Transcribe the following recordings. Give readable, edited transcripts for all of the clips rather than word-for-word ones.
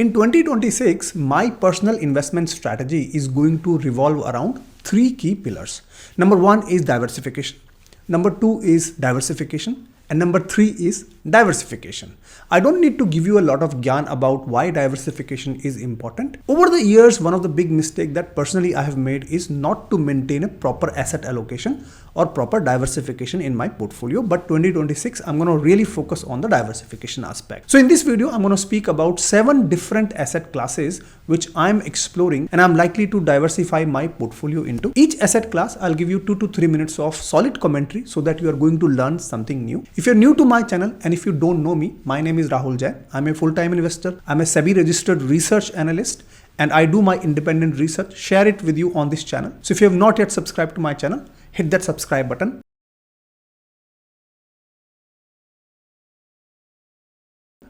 In 2026, my personal investment strategy is going to revolve around three key pillars. Number one is diversification. Number two is diversification. And number three is diversification. I don't need to give you a lot of gyan about why diversification is important. Over the years, one of the big mistakes that personally I have made is not to maintain a proper asset allocation or proper diversification in my portfolio. But 2026, I'm going to really focus on the diversification aspect. So in this video, I'm going to speak about 7 different asset classes which I'm exploring and I'm likely to diversify my portfolio into. Each asset class, I'll give you 2 to 3 minutes of solid commentary so that you are going to learn something new. If you're new to my channel and if you don't know me, my name is Rahul Jain. I'm a full-time investor. I'm a SEBI registered research analyst and I do my independent research, share it with you on this channel. So if you have not yet subscribed to my channel, hit that subscribe button.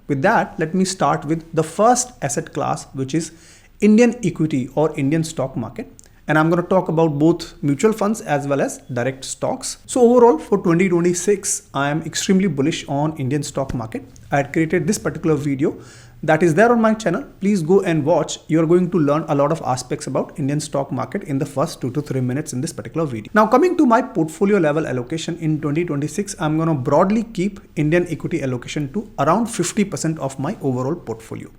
With that, let me start with the first asset class, which is Indian equity or Indian stock market. And I'm going to talk about both mutual funds as well as direct stocks. So overall for 2026, I am extremely bullish on Indian stock market. I had created this particular video that is there on my channel. Please go and watch. You're going to learn a lot of aspects about Indian stock market in the first 2 to 3 minutes in this particular video. Now coming to my portfolio level allocation in 2026, I'm going to broadly keep Indian equity allocation to around 50% of my overall portfolio.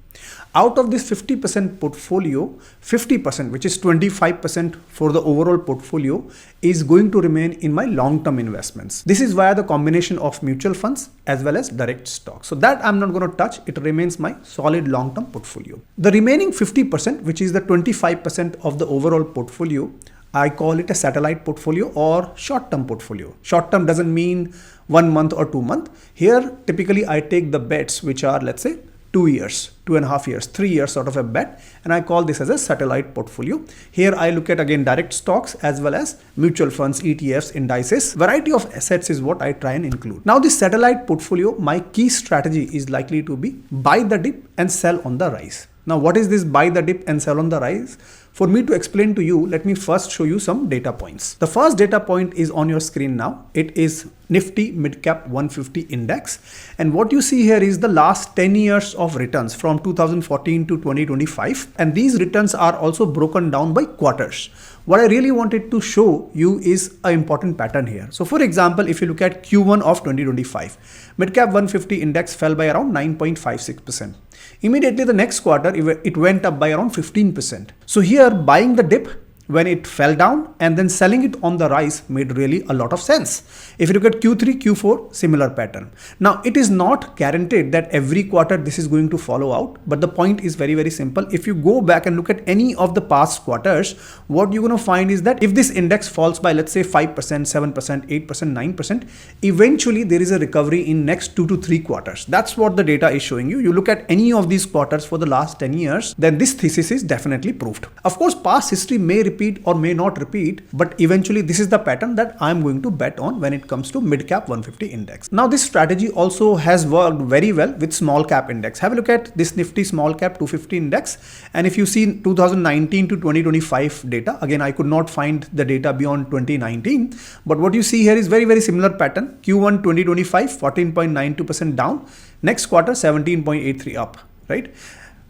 Out of this 50% portfolio, 50%, which is 25% for the overall portfolio, is going to remain in my long-term investments. This is via the combination of mutual funds as well as direct stocks. So that I'm not going to touch. It remains my solid long-term portfolio. The remaining 50%, which is the 25% of the overall portfolio, I call it a satellite portfolio or short-term portfolio. Short-term doesn't mean 1 month or 2 months. Here, typically I take the bets which are, let's say, 2 years, 2.5 years, 3 years sort of a bet, and I call this as a satellite portfolio. Here I look at again direct stocks as well as mutual funds, ETFs, indices. Variety of assets is what I try and include. Now this satellite portfolio, my key strategy is likely to be buy the dip and sell on the rise. Now what is this buy the dip and sell on the rise? For me to explain to you, let me first show you some data points. The first data point is on your screen now. It is Nifty Midcap 150 Index. And what you see here is the last 10 years of returns from 2014 to 2025. And these returns are also broken down by quarters. What I really wanted to show you is an important pattern here. So for example, if you look at Q1 of 2025, Midcap 150 Index fell by around 9.56%. Immediately the next quarter, it went up by around 15%. So here buying the dip when it fell down and then selling it on the rise made really a lot of sense. If you look at Q3, Q4, similar pattern. Now it is not guaranteed that every quarter this is going to follow out, but the point is very, very simple. If you go back and look at any of the past quarters, what you're going to find is that if this index falls by, let's say 5%, 7%, 8%, 9%, eventually there is a recovery in next 2 to 3 quarters. That's what the data is showing you. You look at any of these quarters for the last 10 years, then this thesis is definitely proved. Of course, past history may repeat or may not repeat, but eventually this is the pattern that I'm going to bet on when it comes to Midcap 150 Index. Now this strategy also has worked very well with small cap index. Have a look at this Nifty Small Cap 250 Index, and if you see 2019 to 2025 data, again I could not find the data beyond 2019, but what you see here is very, very similar pattern. Q1 2025 14.92% down, next quarter 17.83 up, right?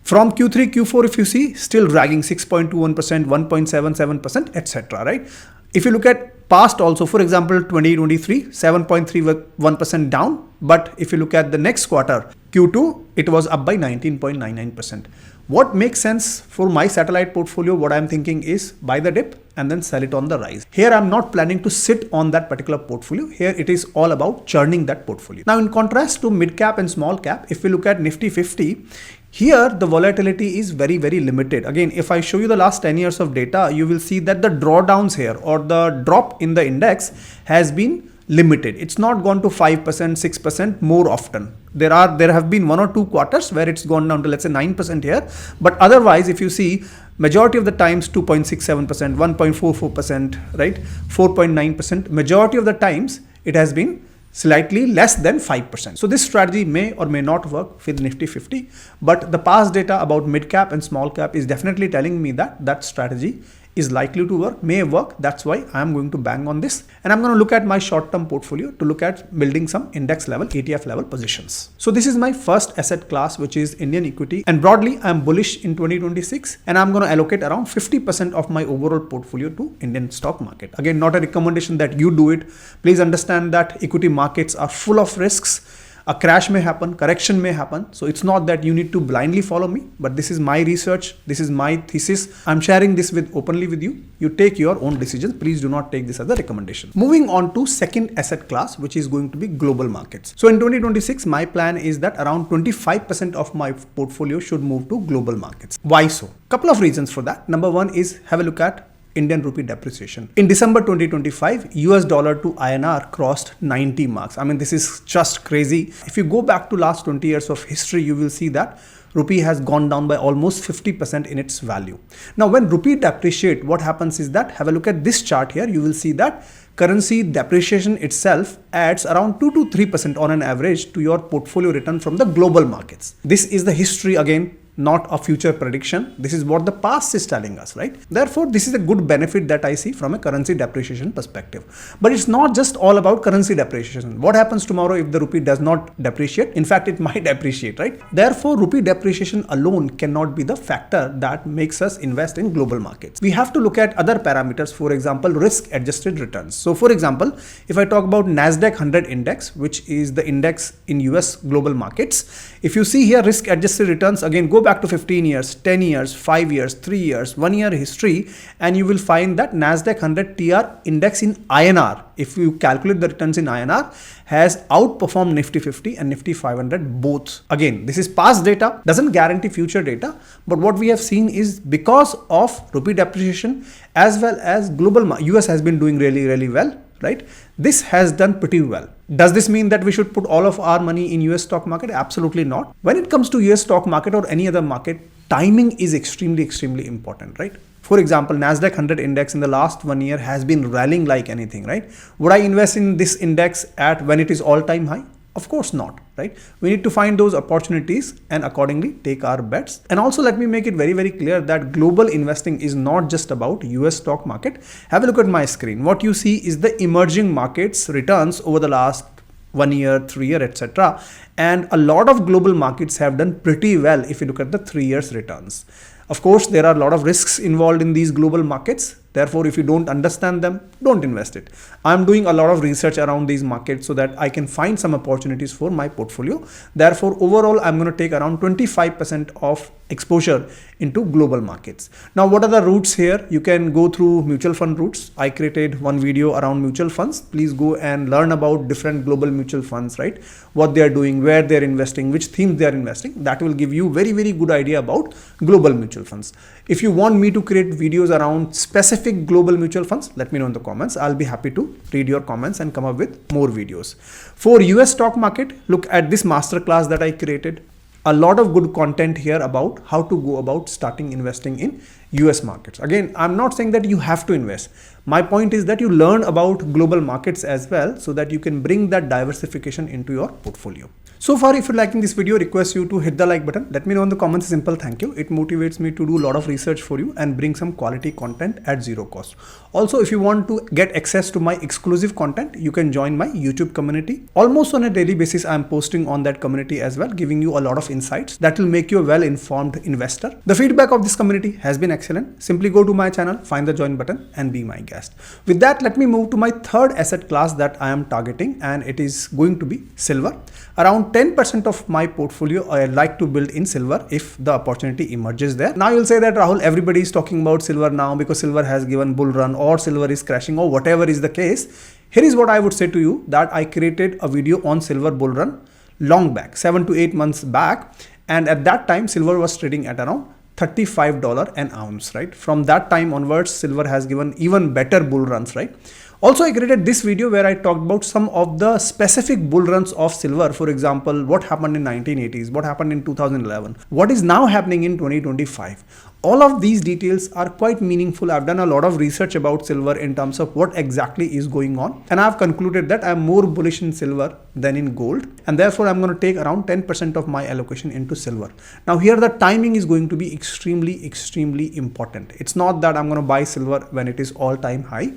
From Q3, Q4, if you see, still dragging 6.21%, 1.77%, etc. Right? If you look at past also, for example, 2023, 7.31% down. But if you look at the next quarter, Q2, it was up by 19.99%. What makes sense for my satellite portfolio, what I'm thinking is buy the dip and then sell it on the rise. Here, I'm not planning to sit on that particular portfolio. Here, it is all about churning that portfolio. Now, in contrast to mid cap and small cap, if we look at Nifty 50, here, the volatility is very, very limited. Again, if I show you the last 10 years of data, you will see that the drawdowns here or the drop in the index has been limited. It's not gone to 5%, 6% more often. There have been 1 or 2 quarters where it's gone down to, let's say, 9% here. But otherwise, if you see, majority of the times 2.67%, 1.44%, right? 4.9%. Majority of the times it has been slightly less than 5%. So this strategy may or may not work with Nifty 50, but the past data about mid cap and small cap is definitely telling me that that strategy is likely to work, may work. That's why I'm going to bang on this. And I'm going to look at my short-term portfolio to look at building some index level, ETF level positions. So this is my first asset class, which is Indian equity. And broadly, I'm bullish in 2026. And I'm going to allocate around 50% of my overall portfolio to Indian stock market. Again, not a recommendation that you do it. Please understand that equity markets are full of risks. A crash may happen, correction may happen. So it's not that you need to blindly follow me, but this is my research. This is my thesis. I'm sharing this openly with you. You take your own decisions. Please do not take this as a recommendation. Moving on to second asset class, which is going to be global markets. So in 2026, my plan is that around 25% of my portfolio should move to global markets. Why so? Couple of reasons for that. Number one is have a look at Indian rupee depreciation. In December 2025, US dollar to INR crossed 90 marks. I mean, this is just crazy. If you go back to last 20 years of history, you will see that rupee has gone down by almost 50% in its value. Now, when rupee depreciate, what happens is that, have a look at this chart here, you will see that currency depreciation itself adds around 2 to 3% on an average to your portfolio return from the global markets. This is the history again, not a future prediction. This is what the past is telling us, right? Therefore, this is a good benefit that I see from a currency depreciation perspective. But it's not just all about currency depreciation. What happens tomorrow if the rupee does not depreciate? In fact, it might appreciate, right? Therefore, rupee depreciation alone cannot be the factor that makes us invest in global markets. We have to look at other parameters, for example, risk-adjusted returns. So, for example, if I talk about Nasdaq 100 index, which is the index in US global markets, if you see here risk-adjusted returns, again, go back to 15 years, 10 years, 5 years, 3 years, 1 year history, and you will find that Nasdaq 100 TR index in INR, if you calculate the returns in INR, has outperformed Nifty 50 and Nifty 500 both. Again, this is past data, doesn't guarantee future data, but what we have seen is because of rupee depreciation as well as global, US has been doing really well, right? This has done pretty well. Does this mean that we should put all of our money in US stock market? Absolutely not. When it comes to US stock market or any other market, timing is extremely important, right? For example, Nasdaq 100 index in the last 1 year has been rallying like anything, right? Would I invest in this index at when it is all-time high? Of course not, right? We need to find those opportunities and accordingly take our bets. And also let me make it very clear that global investing is not just about US stock market. Have a look at my screen. What you see is the emerging markets returns over the last 1 year, 3 year, etc. And a lot of global markets have done pretty well if you look at the 3 years returns. Of course, there are a lot of risks involved in these global markets. Therefore, if you don't understand them, don't invest it. I'm doing a lot of research around these markets so that I can find some opportunities for my portfolio. Therefore, overall, I'm going to take around 25% of exposure into global markets. Now, what are the routes here? You can go through mutual fund routes. I created one video around mutual funds. Please go and learn about different global mutual funds, right? What they are doing, where they're investing, which themes they are investing. That will give you very good idea about global mutual funds. If you want me to create videos around specific global mutual funds, let me know in the comments. I'll be happy to read your comments and come up with more videos. For US stock market, look at this masterclass that I created. A lot of good content here about how to go about starting investing in US markets. Again, I'm not saying that you have to invest. My point is that you learn about global markets as well so that you can bring that diversification into your portfolio. So far, if you're liking this video, request you to hit the like button. Let me know in the comments, simple thank you. It motivates me to do a lot of research for you and bring some quality content at zero cost. Also, if you want to get access to my exclusive content, you can join my YouTube community. Almost on a daily basis, I'm posting on that community as well, giving you a lot of insights that will make you a well-informed investor. The feedback of this community has been excellent. Simply go to my channel, find the join button and be my guest. With that, let me move to my third asset class that I am targeting, and it is going to be silver. Around 10% of my portfolio I like to build in silver if the opportunity emerges there. Now you'll say that Rahul, everybody is talking about silver now because silver has given bull run or silver is crashing or whatever is the case. Here is what I would say to you, that I created a video on silver bull run long back, 7 to 8 months back, and at that time silver was trading at around $35 an ounce, right? From that time onwards, silver has given even better bull runs, right? Also, I created this video where I talked about some of the specific bull runs of silver. For example, what happened in 1980s, what happened in 2011, what is now happening in 2025. All of these details are quite meaningful. I've done a lot of research about silver in terms of what exactly is going on. And I've concluded that I'm more bullish in silver than in gold. And therefore, I'm going to take around 10% of my allocation into silver. Now here, the timing is going to be extremely important. It's not that I'm going to buy silver when it is all-time high.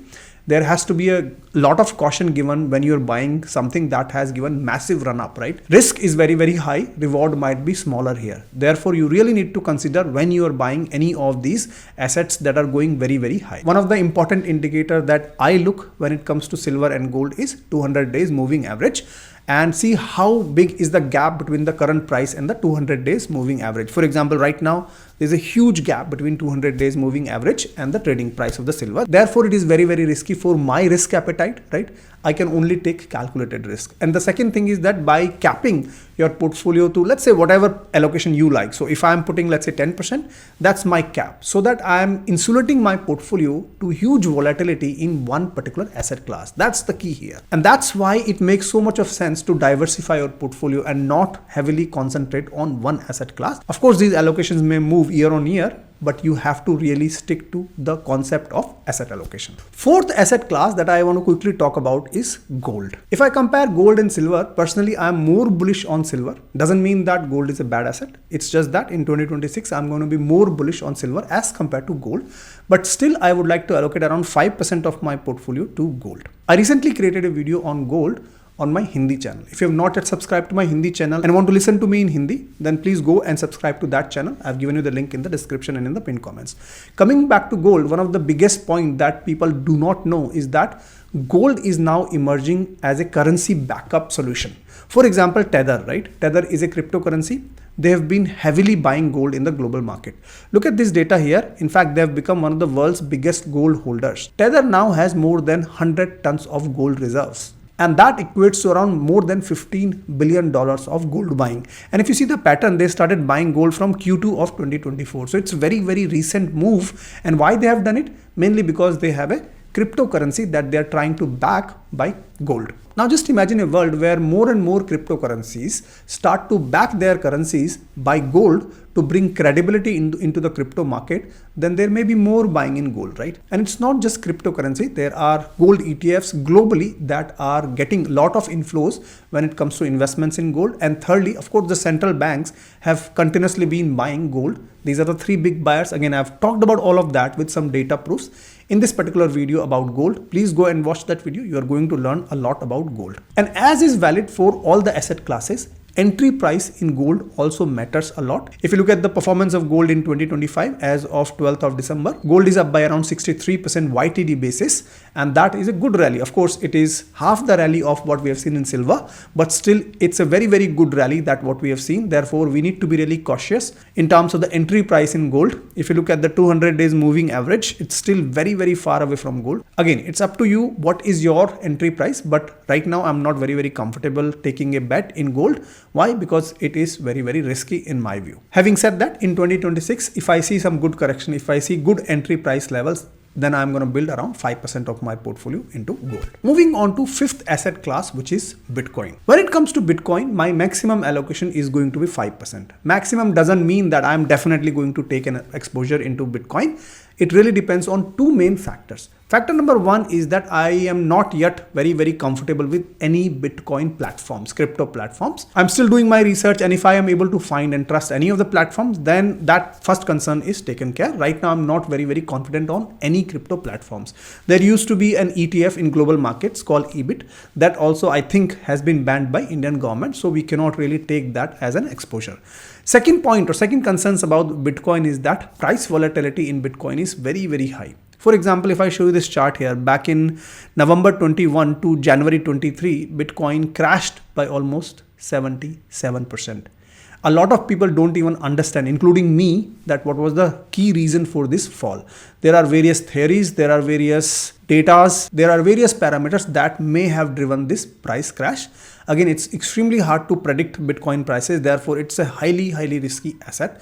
There has to be a lot of caution given when you're buying something that has given massive run up, right? Risk is very high, reward might be smaller here. Therefore, you really need to consider when you are buying any of these assets that are going very high. One of the important indicator that I look when it comes to silver and gold is 200 days moving average, and see how big is the gap between the current price and the 200 days moving average. For example, right now, there's a huge gap between 200 days moving average and the trading price of the silver. Therefore, it is very risky for my risk appetite, right? I can only take calculated risk. And the second thing is that by capping your portfolio to, let's say, whatever allocation you like. So if I'm putting, let's say 10%, that's my cap, so that I'm insulating my portfolio to huge volatility in one particular asset class. That's the key here. And that's why it makes so much of sense to diversify your portfolio and not heavily concentrate on one asset class. Of course, these allocations may move year on year, but you have to really stick to the concept of asset allocation. Fourth asset class that I want to quickly talk about is gold. If I compare gold and silver, personally, I'm more bullish on silver. Doesn't mean that gold is a bad asset. It's just that in 2026, I'm going to be more bullish on silver as compared to gold. But still, I would like to allocate around 5% of my portfolio to gold. I recently created a video on gold on my Hindi channel. If you have not yet subscribed to my Hindi channel and want to listen to me in Hindi, then please go and subscribe to that channel. I've given you the link in the description and in the pinned comments. Coming back to gold, one of the biggest points that people do not know is that gold is now emerging as a currency backup solution. For example, Tether, right? Tether is a cryptocurrency. They have been heavily buying gold in the global market. Look at this data here. In fact, they have become one of the world's biggest gold holders. Tether now has more than 100 tons of gold reserves. And that equates to around more than $15 billion of gold buying. And if you see the pattern, they started buying gold from Q2 of 2024. So it's a very recent move. And why they have done it? Mainly because they have a cryptocurrency that they are trying to back by gold. Now just imagine a world where more and more cryptocurrencies start to back their currencies by gold to bring credibility into the crypto market. Then there may be more buying in gold, right? And it's not just cryptocurrency. There are gold ETFs globally that are getting a lot of inflows when it comes to investments in gold. And thirdly, of course, the central banks have continuously been buying gold. These are the three big buyers. Again, I've talked about all of that with some data proofs in this particular video about gold. Please go and watch that video. You are going to learn a lot about gold. And as is valid for all the asset classes, entry price in gold also matters a lot. If you look at the performance of gold in 2025 as of 12th of December, gold is up by around 63% YTD basis, and that is a good rally. Of course, it is half the rally of what we have seen in silver, but still it's a very good rally that what we have seen. Therefore, we need to be really cautious in terms of the entry price in gold. If you look at the 200 days moving average, it's still very far away from gold. Again, it's up to you what is your entry price, but right now I'm not very comfortable taking a bet in gold. Why? Because it is very risky in my view. Having said that, in 2026, if I see some good correction, if I see good entry price levels, then I'm going to build around 5% of my portfolio into gold. Moving on to fifth asset class, which is Bitcoin. When it comes to Bitcoin, my maximum allocation is going to be 5%. Maximum doesn't mean that I'm definitely going to take an exposure into Bitcoin. It really depends on two main factors. Factor number one is that I am not yet very comfortable with any Bitcoin platforms, crypto platforms. I'm still doing my research, and if I am able to find and trust any of the platforms, then that first concern is taken care. Right now, I'm not very confident on any crypto platforms. There used to be an ETF in global markets called EBIT that also I think has been banned by Indian government. So we cannot really take that as an exposure. Second point or second concerns about Bitcoin is that price volatility in Bitcoin is very high. For example, if I show you this chart here, back in November 21 to January 23, Bitcoin crashed by almost 77%. A lot of people don't even understand, including me, that what was the key reason for this fall. There are various theories, there are various datas, there are various parameters that may have driven this price crash. Again, it's extremely hard to predict Bitcoin prices. Therefore, it's a highly risky asset.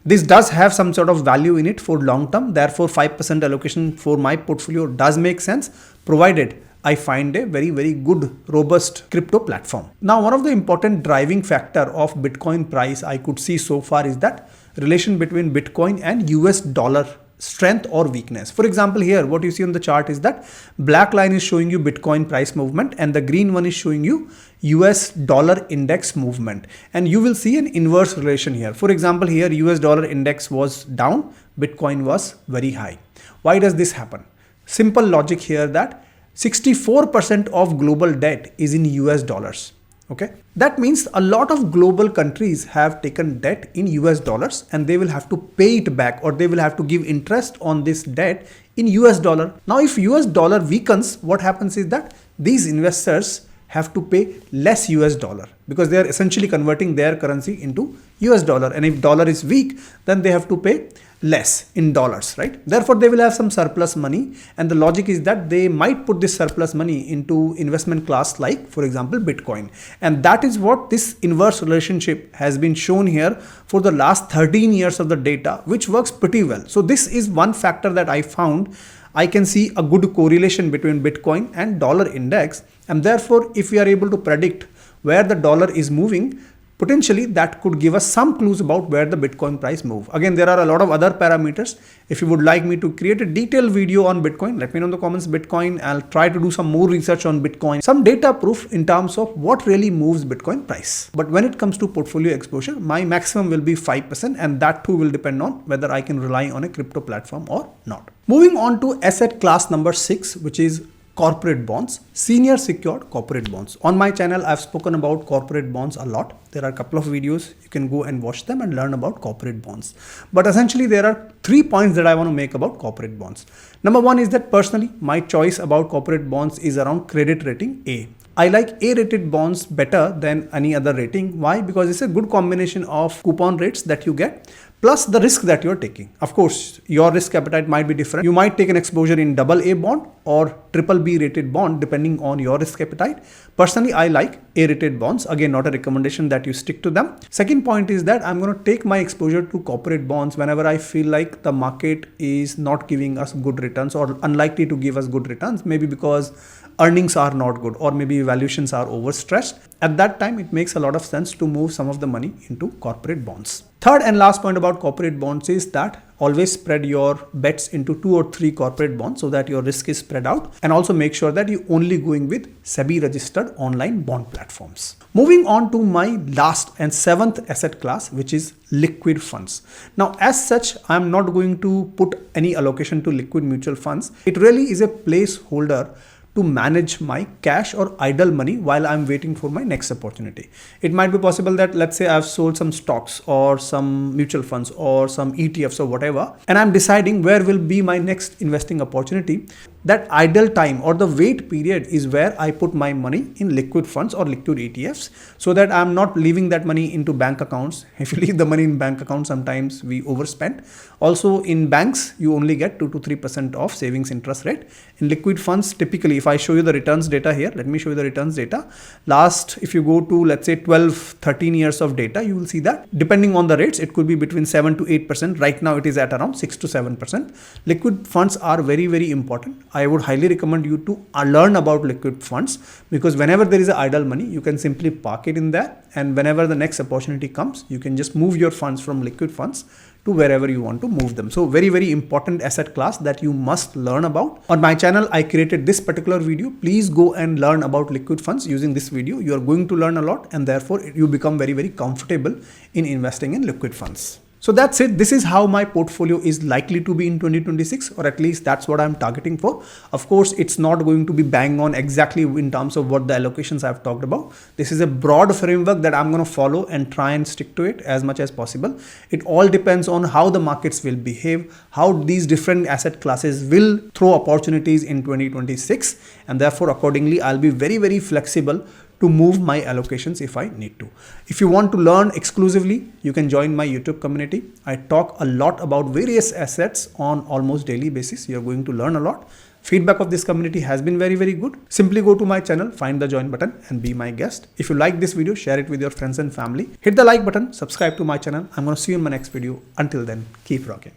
This does have some sort of value in it for long term. Therefore, 5% allocation for my portfolio does make sense, provided I find a very good, robust crypto platform. Now, one of the important driving factor of Bitcoin price I could see so far is that relation between Bitcoin and US dollar strength or weakness. For example, here what you see on the chart is that black line is showing you Bitcoin price movement and the green one is showing you US dollar index movement, and you will see an inverse relation here. For example, here US dollar index was down, Bitcoin was very high. Why does this happen? Simple logic here that 64% of global debt is in US dollars. Okay, that means a lot of global countries have taken debt in US dollars and they will have to pay it back, or they will have to give interest on this debt in US dollar. Now, if US dollar weakens, what happens is that these investors have to pay less US dollar because they are essentially converting their currency into US dollar. And if dollar is weak, then they have to pay less in dollars, right? Therefore, they will have some surplus money, and the logic is that they might put this surplus money into investment class like, for example, Bitcoin. And that is what this inverse relationship has been shown here for the last 13 years of the data, which works pretty well. So this is one factor that I found. I can see a good correlation between Bitcoin and dollar index, and therefore, if we are able to predict where the dollar is moving, potentially that could give us some clues about where the Bitcoin price move. Again, there are a lot of other parameters. If you would like me to create a detailed video on Bitcoin, let me know in the comments Bitcoin. I'll try to do some more research on Bitcoin, some data proof in terms of what really moves Bitcoin price. But when it comes to portfolio exposure, my maximum will be 5%, and that too will depend on whether I can rely on a crypto platform or not. Moving on to asset class number 6, which is corporate bonds, senior secured corporate bonds. On my channel, I've spoken about corporate bonds a lot. There are a couple of videos. You can go and watch them and learn about corporate bonds. But essentially, there are 3 points that I want to make about corporate bonds. Number one is that personally, my choice about corporate bonds is around credit rating A. I like A-rated bonds better than any other rating. Why? Because it's a good combination of coupon rates that you get plus the risk that you're taking. Of course, your risk appetite might be different. You might take an exposure in AA bond or BBB rated bond depending on your risk appetite. Personally, I like A-rated bonds. Again, not a recommendation that you stick to them. Second point is that I'm going to take my exposure to corporate bonds whenever I feel like the market is not giving us good returns or unlikely to give us good returns, maybe because earnings are not good or maybe valuations are overstretched. At that time, it makes a lot of sense to move some of the money into corporate bonds. Third and last point about corporate bonds is that always spread your bets into 2 or 3 corporate bonds so that your risk is spread out, and also make sure that you only going with SEBI registered online bond platforms. Moving on to my last and 7th asset class, which is liquid funds. Now, as such, I'm not going to put any allocation to liquid mutual funds. It really is a placeholder to manage my cash or idle money while I'm waiting for my next opportunity. It might be possible that, let's say, I've sold some stocks or some mutual funds or some ETFs or whatever, and I'm deciding where will be my next investing opportunity. That idle time or the wait period is where I put my money in liquid funds or liquid ETFs, so that I'm not leaving that money into bank accounts. If you leave the money in bank accounts, sometimes we overspend. Also, in banks, you only get 2 to 3% of savings interest rate. In liquid funds, typically, if I show you the returns data here, let me show you the returns data. Last, if you go to, let's say, 12, 13 years of data, you will see that depending on the rates, it could be between 7 to 8%. Right now, it is at around 6 to 7%. Liquid funds are very important. I would highly recommend you to learn about liquid funds, because whenever there is idle money, you can simply park it in there, and whenever the next opportunity comes, you can just move your funds from liquid funds to wherever you want to move them. So very important asset class that you must learn about. On my channel, I created this particular video. Please go and learn about liquid funds using this video. You are going to learn a lot, and therefore you become very comfortable in investing in liquid funds. So that's it. This is how my portfolio is likely to be in 2026, or at least that's what I'm targeting for. Of course, it's not going to be bang on exactly in terms of what the allocations I've talked about. This is a broad framework that I'm going to follow and try and stick to it as much as possible. It all depends on how the markets will behave, how these different asset classes will throw opportunities in 2026, and therefore accordingly, I'll be very flexible to move my allocations if I need to. If you want to learn exclusively, you can join my YouTube community. I talk a lot about various assets on almost daily basis. You're going to learn a lot. Feedback of this community has been very good. Simply go to my channel, find the join button and be my guest. If you like this video, share it with your friends and family. Hit the like button, subscribe to my channel. I'm going to see you in my next video. Until then, keep rocking.